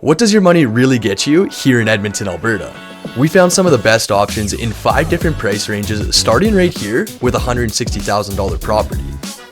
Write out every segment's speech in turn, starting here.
What does your money really get you here in Edmonton, Alberta? We found some of the best options in 5 different price ranges, starting right here with a $160,000 property.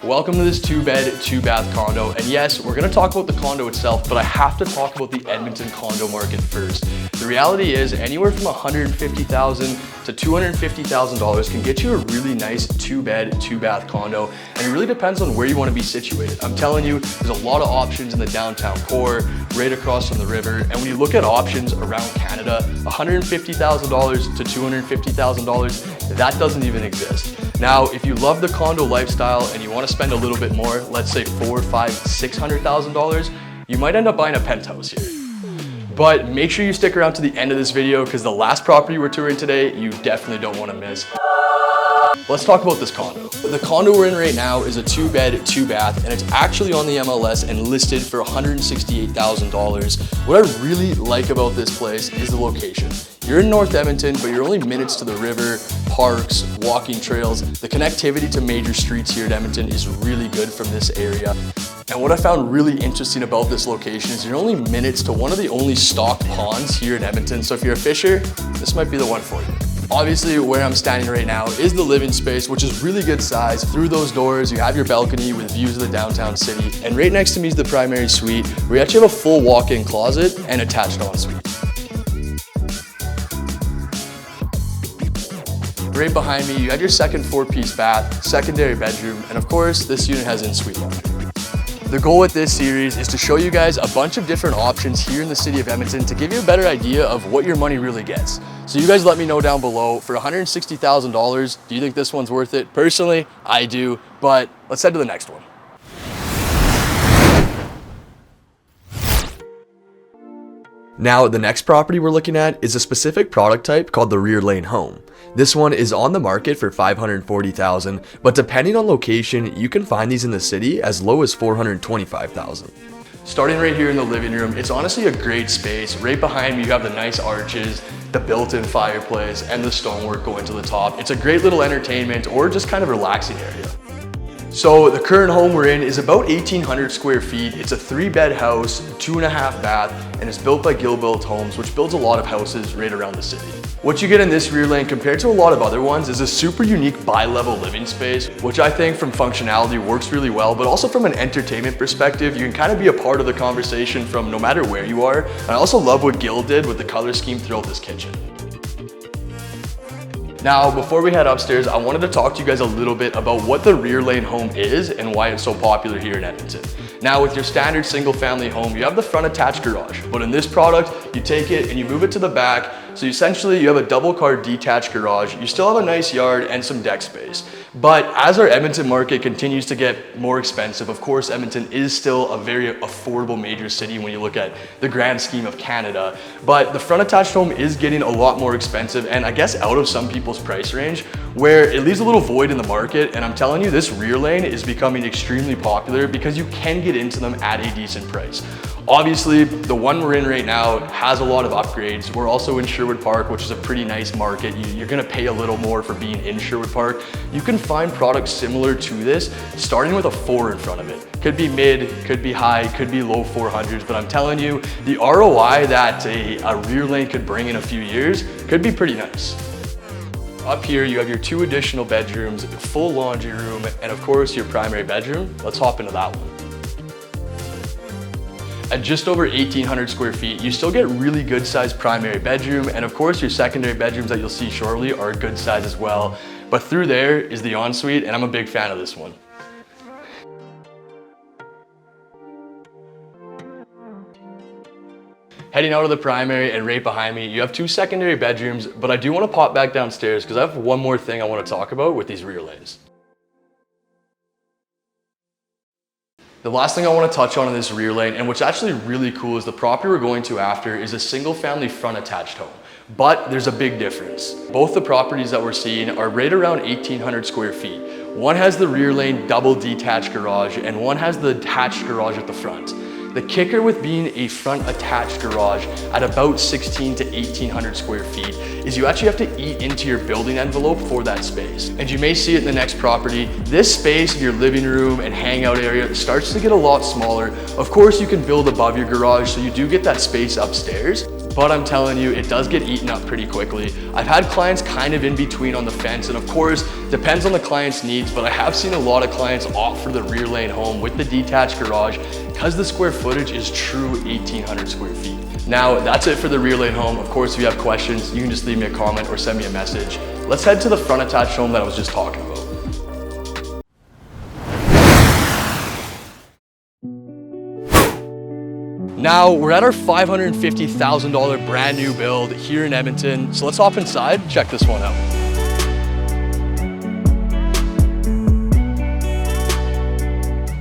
Welcome to this 2-bed, 2-bath condo. And yes, we're gonna talk about the condo itself, but I have to talk about the Edmonton condo market first. The reality is anywhere from $150,000 to $250,000 can get you a really nice 2-bed, 2-bath condo. And it really depends on where you wanna be situated. I'm telling you, there's a lot of options in the downtown core, right across from the river. And when you look at options around Canada, $150,000 to $250,000, that doesn't even exist. Now, if you love the condo lifestyle and you want to spend a little bit more, let's say $400,000, $500,000, $600,000, you might end up buying a penthouse here. But make sure you stick around to the end of this video because the last property we're touring today, you definitely don't want to miss. Let's talk about this condo. The condo we're in right now is a 2-bed, 2-bath, and it's actually on the MLS and listed for $168,000. What I really like about this place is the location. You're in North Edmonton, but you're only minutes to the river, parks, walking trails. The connectivity to major streets here in Edmonton is really good from this area. And what I found really interesting about this location is you're only minutes to one of the only stocked ponds here in Edmonton. So if you're a fisher, this might be the one for you. Obviously, where I'm standing right now is the living space, which is really good size. Through those doors, you have your balcony with views of the downtown city. And right next to me is the primary suite, where you actually have a full walk-in closet and attached ensuite. Right behind me, you have your second 4-piece bath, secondary bedroom, and of course, this unit has in-suite laundry. The goal with this series is to show you guys a bunch of different options here in the city of Edmonton to give you a better idea of what your money really gets. So you guys let me know down below, for $160,000, do you think this one's worth it? Personally, I do, but let's head to the next one. Now, the next property we're looking at is a specific product type called the rear lane home. This one is on the market for $540,000, but depending on location, you can find these in the city as low as $425,000. Starting right here in the living room, it's honestly a great space. Right behind me, you have the nice arches, the built-in fireplace, and the stonework going to the top. It's a great little entertainment or just kind of relaxing area. So the current home we're in is about 1,800 square feet. It's a 3-bed house, 2.5 bath, and it's built by Built Homes, which builds a lot of houses right around the city. What you get in this rear lane compared to a lot of other ones is a super unique bi-level living space, which I think from functionality works really well, but also from an entertainment perspective, you can kind of be a part of the conversation from no matter where you are. And I also love what Gil did with the color scheme throughout this kitchen. Now, before we head upstairs, I wanted to talk to you guys a little bit about what the rear lane home is and why it's so popular here in Edmonton. Now, with your standard single family home, you have the front attached garage, but in this product, you take it and you move it to the back. So essentially you have a double car detached garage. You still have a nice yard and some deck space. But as our Edmonton market continues to get more expensive, of course, Edmonton is still a very affordable major city when you look at the grand scheme of Canada. But the front attached home is getting a lot more expensive and I guess out of some people's price range, where it leaves a little void in the market. And I'm telling you, this rear lane is becoming extremely popular because you can get into them at a decent price. Obviously, the one we're in right now has a lot of upgrades. We're also in Sherwood Park, which is a pretty nice market. You're gonna pay a little more for being in Sherwood Park. You can find products similar to this, starting with a 4 in front of it. Could be mid, could be high, could be low 400s, but I'm telling you, the ROI that a rear lane could bring in a few years could be pretty nice. Up here, you have your 2 additional bedrooms, full laundry room, and of course, your primary bedroom. Let's hop into that one. At just over 1,800 square feet, you still get really good sized primary bedroom. And of course, your secondary bedrooms that you'll see shortly are a good size as well. But through there is the ensuite, and I'm a big fan of this one. Heading out of the primary and right behind me, you have 2 secondary bedrooms, but I do want to pop back downstairs because I have one more thing I want to talk about with these rear lanes. The last thing I want to touch on in this rear lane, and what's actually really cool, is the property we're going to after is a single family front attached home. But there's a big difference. Both the properties that we're seeing are right around 1,800 square feet. One has the rear lane double detached garage and one has the attached garage at the front. The kicker with being a front attached garage at about 16 to 1800 square feet is you actually have to eat into your building envelope for that space. And you may see it in the next property. This space of your living room and hangout area starts to get a lot smaller. Of course, you can build above your garage, so you do get that space upstairs. But I'm telling you, it does get eaten up pretty quickly. I've had clients kind of in between on the fence, and of course, depends on the client's needs, but I have seen a lot of clients opt for the rear lane home with the detached garage because the square footage is true 1800 square feet. Now, that's it for the rear lane home. Of course, if you have questions, you can just leave me a comment or send me a message. Let's head to the front attached home that I was just talking about. Now, we're at our $550,000 brand new build here in Edmonton. So let's hop inside, check this one out.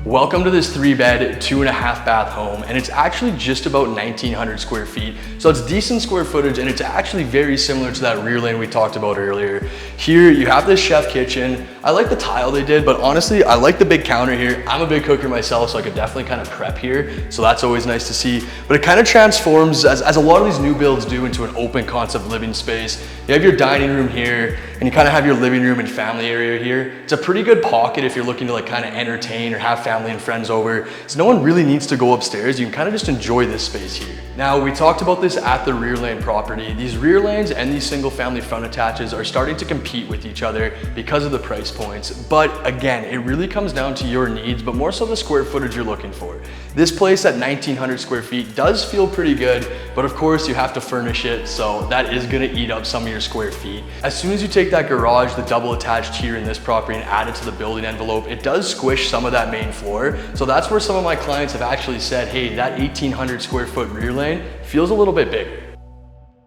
Welcome to this 3-bed, 2.5 bath home, and it's actually just about 1900 square feet. So it's decent square footage, and it's actually very similar to that rear lane we talked about earlier. Here, you have this chef kitchen. I like the tile they did, but honestly, I like the big counter here. I'm a big cooker myself, so I could definitely kind of prep here. So that's always nice to see. But it kind of transforms, as a lot of these new builds do, into an open concept living space. You have your dining room here, and you kind of have your living room and family area here. It's a pretty good pocket if you're looking to like kind of entertain or have family and friends over. So no one really needs to go upstairs. You can kind of just enjoy this space here. Now, we talked about this at the rear lane property. These rear lanes and these single family front attaches are starting to compete with each other because of the price points. But again, it really comes down to your needs, but more so the square footage you're looking for. This place at 1900 square feet does feel pretty good, but of course you have to furnish it, so that is gonna eat up some of your square feet. As soon as you take that garage, the double attached here in this property, and add it to the building envelope, it does squish some of that main floor. So that's where some of my clients have actually said, hey, that 1800 square foot rear lane feels a little bit bigger.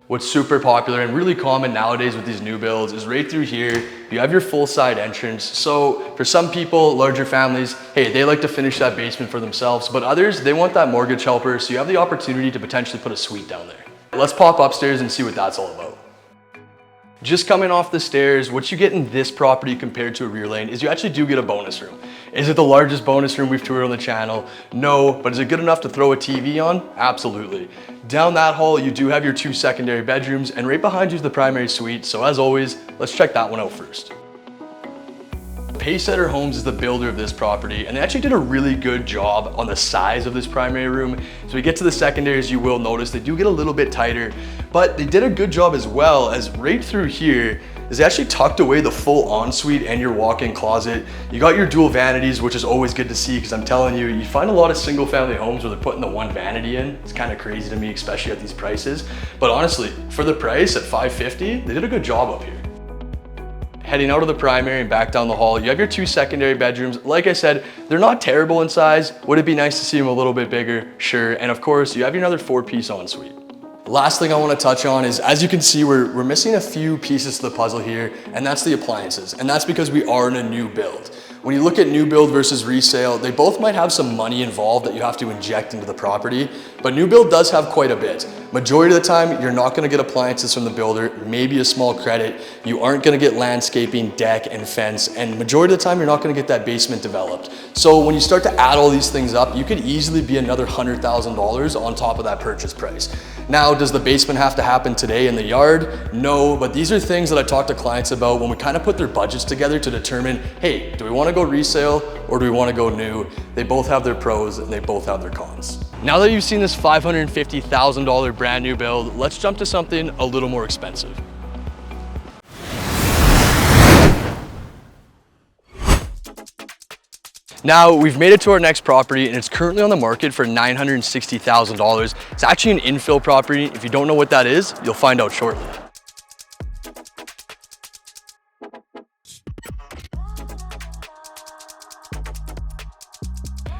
What's super popular and really common nowadays with these new builds is right through here, you have your full side entrance. So for some people, larger families, hey, they like to finish that basement for themselves, but others, they want that mortgage helper, so you have the opportunity to potentially put a suite down there. Let's pop upstairs and see what that's all about. Just coming off the stairs, what you get in this property compared to a rear lane is you actually do get a bonus room. Is it the largest bonus room we've toured on the channel? No, but is it good enough to throw a TV on? Absolutely. Down that hall, you do have your 2 secondary bedrooms, and right behind you is the primary suite. So as always, let's check that one out first. Pacesetter Homes is the builder of this property, and they actually did a really good job on the size of this primary room. So we get to the secondaries, you will notice they do get a little bit tighter, but they did a good job as well, as right through here is they actually tucked away the full ensuite and your walk-in closet. You got your dual vanities, which is always good to see, because I'm telling you, you find a lot of single family homes where they're putting the one vanity in. It's kind of crazy to me, especially at these prices. But honestly, for the price at $550, they did a good job up here. Heading out of the primary and back down the hall, you have your 2 secondary bedrooms. Like I said, they're not terrible in size. Would it be nice to see them a little bit bigger? Sure. And of course, you have your another 4-piece ensuite. Last thing I want to touch on is, as you can see, we're missing a few pieces to the puzzle here, and that's the appliances. And that's because we are in a new build. When you look at new build versus resale, they both might have some money involved that you have to inject into the property, but new build does have quite a bit. Majority of the time, you're not gonna get appliances from the builder, maybe a small credit. You aren't gonna get landscaping, deck, and fence, and majority of the time, you're not gonna get that basement developed. So when you start to add all these things up, you could easily be another $100,000 on top of that purchase price. Now, does the basement have to happen today in the yard? No, but these are things that I talk to clients about when we kind of put their budgets together to determine, hey, do we want to go resale or do we want to go new? They both have their pros and they both have their cons. Now that you've seen this $550,000 brand new build, let's jump to something a little more expensive. Now, we've made it to our next property, and it's currently on the market for $960,000. It's actually an infill property. If you don't know what that is, you'll find out shortly.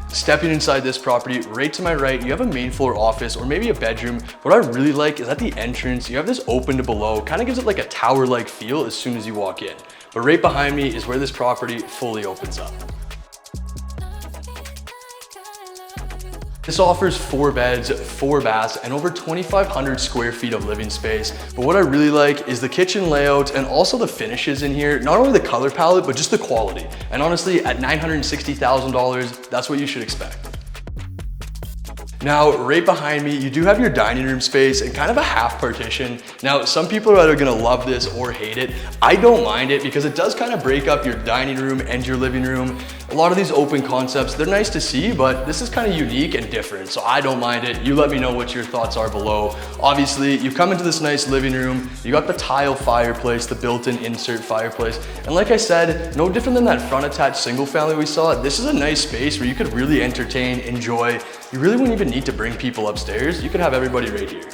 Stepping inside this property, right to my right, you have a main floor office or maybe a bedroom. What I really like is at the entrance, you have this open to below, kind of gives it like a tower-like feel as soon as you walk in. But right behind me is where this property fully opens up. This offers 4 beds, 4 baths, and over 2,500 square feet of living space. But what I really like is the kitchen layout and also the finishes in here. Not only the color palette, but just the quality. And honestly, at $960,000, that's what you should expect. Now, right behind me, you do have your dining room space and kind of a half partition. Now, some people are either gonna love this or hate it. I don't mind it because it does kind of break up your dining room and your living room. A lot of these open concepts, they're nice to see, but this is kind of unique and different, so I don't mind it. You let me know what your thoughts are below. Obviously, you come into this nice living room, you got the tile fireplace, the built-in insert fireplace, and like I said, no different than that front attached single family we saw, this is a nice space where you could really entertain, enjoy. You really wouldn't even need to bring people upstairs. You could have everybody right here.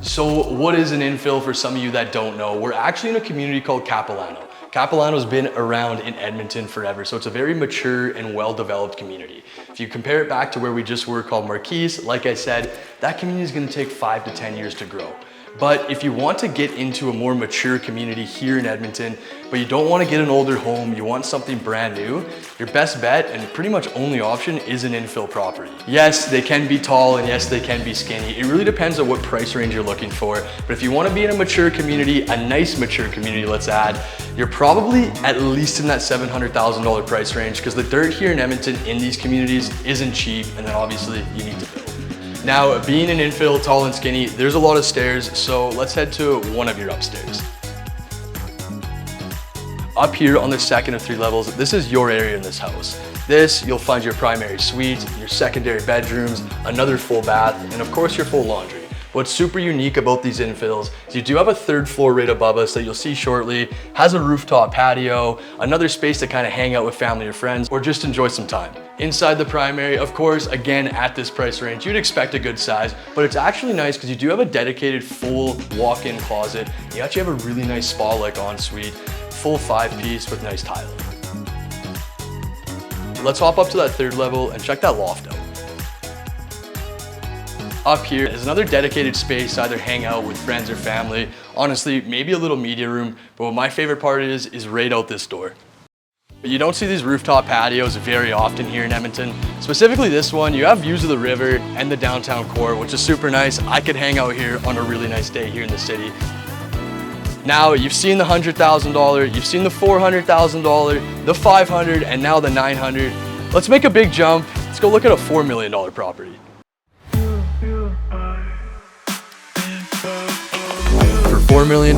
So what is an infill for some of you that don't know? We're actually in a community called Capilano. Capilano's been around in Edmonton forever, so it's a very mature and well-developed community. If you compare it back to where we just were called Marquise, like I said, that community is gonna take 5 to 10 years to grow. But if you want to get into a more mature community here in Edmonton, but you don't want to get an older home, you want something brand new, your best bet and pretty much only option is an infill property. Yes, they can be tall and yes, they can be skinny. It really depends on what price range you're looking for. But if you want to be in a mature community, a nice mature community, let's add, you're probably at least in that $700,000 price range because the dirt here in Edmonton in these communities isn't cheap, and then obviously you need to build. Now, being an infill, tall and skinny, there's a lot of stairs, so let's head to one of your upstairs. Up here on the second of 3 levels, this is your area in this house. This, you'll find your primary suite, your secondary bedrooms, another full bath, and of course your full laundry. What's super unique about these infills is you do have a 3rd floor right above us that you'll see shortly, has a rooftop patio, another space to kind of hang out with family or friends, or just enjoy some time. Inside the primary, of course, again, at this price range, you'd expect a good size, but it's actually nice because you do have a dedicated full walk-in closet. You actually have a really nice spa-like ensuite, full 5-piece with nice tiling. Let's hop up to that 3rd level and check that loft out. Up here is another dedicated space to either hang out with friends or family. Honestly, maybe a little media room, but what my favorite part is right out this door. You don't see these rooftop patios very often here in Edmonton. Specifically this one, you have views of the river and the downtown core, which is super nice. I could hang out here on a really nice day here in the city. Now, you've seen the $100,000, you've seen the $400,000, the $500,000, and now the $900,000. Let's make a big jump. Let's go look at a $4 million property. For $4 million,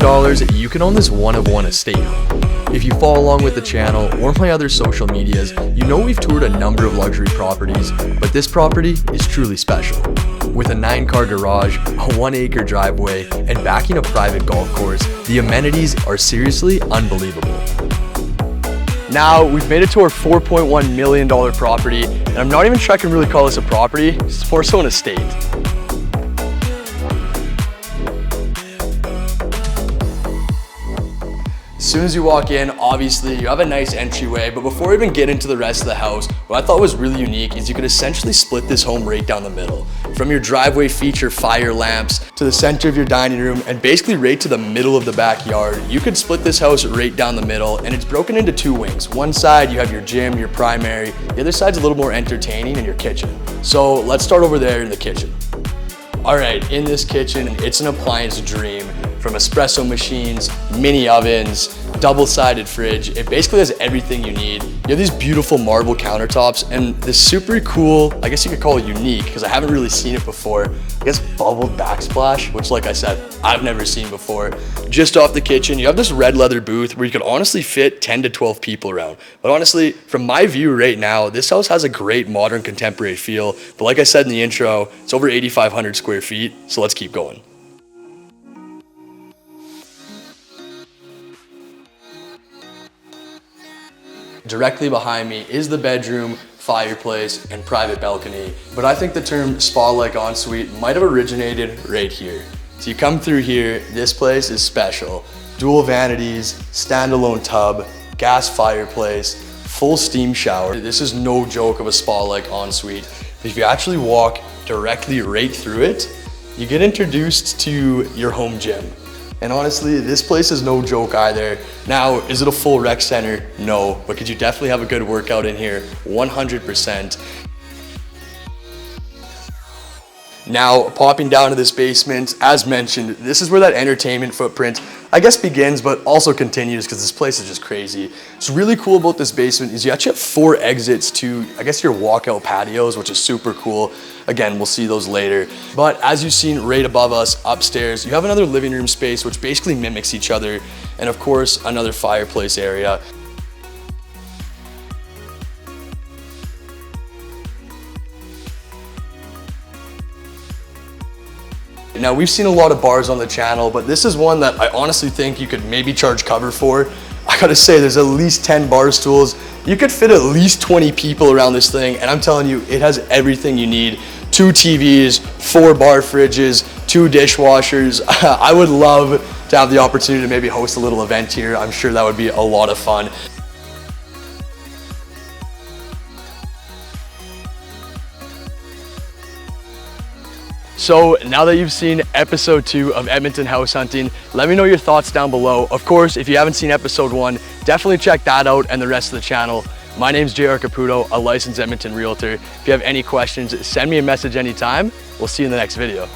you can own this one-of-one estate home. If you follow along with the channel or my other social medias, you know we've toured a number of luxury properties, but this property is truly special. With a 9-car garage, a 1-acre driveway, and backing a private golf course, the amenities are seriously unbelievable. Now, we've made it to our $4.1 million property, and I'm not even sure I can really call this a property, it's more so an estate. As soon as you walk in, obviously you have a nice entryway, but before we even get into the rest of the house, what I thought was really unique is you could essentially split this home right down the middle. From your driveway feature fire lamps to the center of your dining room and basically right to the middle of the backyard, you could split this house right down the middle, and it's broken into 2 wings. One side you have your gym, your primary, the other side's a little more entertaining and your kitchen. So let's start over there in the kitchen. All right, in this kitchen, it's an appliance dream. From espresso machines, mini ovens, double-sided fridge. It basically has everything you need. You have these beautiful marble countertops and this super cool, I guess you could call it unique because I haven't really seen it before, I guess bubbled backsplash, which like I said, I've never seen before. Just off the kitchen, you have this red leather booth where you could honestly fit 10 to 12 people around. But honestly, from my view right now, this house has a great modern contemporary feel. But like I said in the intro, it's over 8,500 square feet, so let's keep going. Directly behind me is the bedroom, fireplace, and private balcony. But I think the term spa-like ensuite might have originated right here. So you come through here, this place is special. Dual vanities, standalone tub, gas fireplace, full steam shower. This is no joke of a spa-like ensuite. If you actually walk directly right through it, you get introduced to your home gym. And honestly, this place is no joke either. Now, is it a full rec center? No, but could you definitely have a good workout in here? 100%. Now, popping down to this basement, as mentioned, this is where that entertainment footprint, I guess, begins, but also continues because this place is just crazy. What's really cool about this basement is you actually have 4 exits to, I guess, your walkout patios, which is super cool. Again, we'll see those later. But as you've seen right above us, upstairs, you have another living room space, which basically mimics each other. And of course, another fireplace area. Now, we've seen a lot of bars on the channel, but this is one that I honestly think you could maybe charge cover for. I gotta say, there's at least 10 bar stools. You could fit at least 20 people around this thing, and I'm telling you, it has everything you need. 2 TVs, 4 bar fridges, 2 dishwashers. I would love to have the opportunity to maybe host a little event here. I'm sure that would be a lot of fun. So now that you've seen episode 2 of Edmonton house hunting, let me know your thoughts down below. Of course, if you haven't seen episode 1, definitely check that out and the rest of the channel. My name's JR Caputo, a licensed Edmonton realtor. If you have any questions, send me a message anytime. We'll see you in the next video.